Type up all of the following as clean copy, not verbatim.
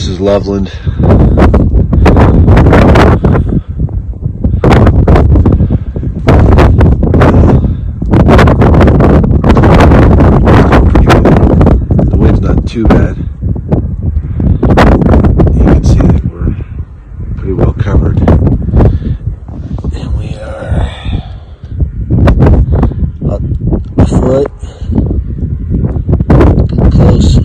is Loveland. The wind's not too bad. You can see that we're pretty well covered. And we are about a foot. Getting close.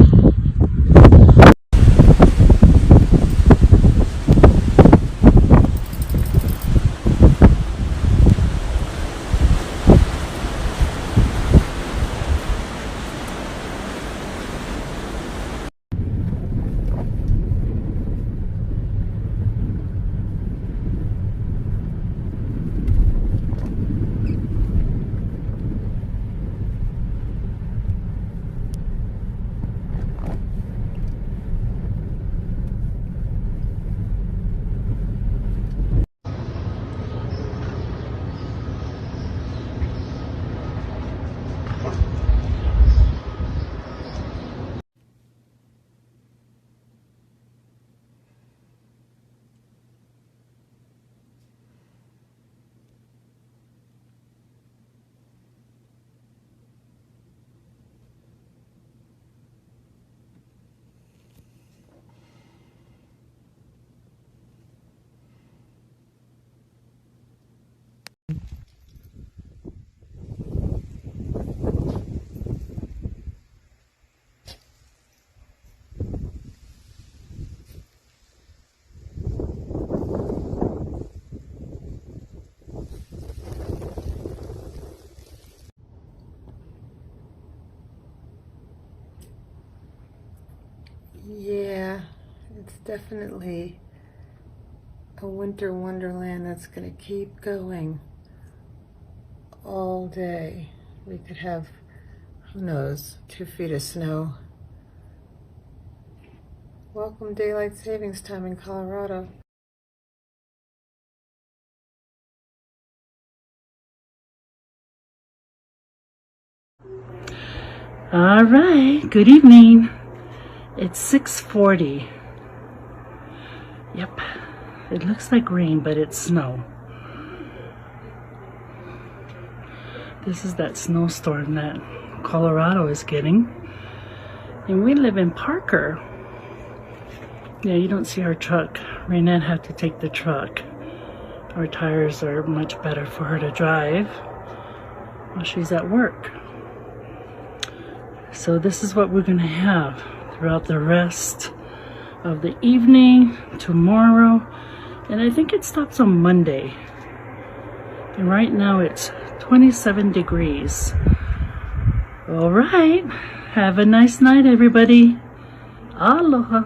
Yeah, it's definitely a winter wonderland that's going to keep going all day. We could have, who knows, 2 feet of snow. Welcome daylight savings time in Colorado. All right, good evening. It's 6:40. Yep, it looks like rain, but it's snow. This is that snowstorm that Colorado is getting. And we live in Parker. Yeah, you don't see our truck. Raynette had to take the truck. Our tires are much better for her to drive while she's at work. So this is what we're gonna have throughout the rest of the evening, tomorrow, and I think it stops on Monday. And right now it's 27 degrees. All right, have a nice night, everybody. Aloha.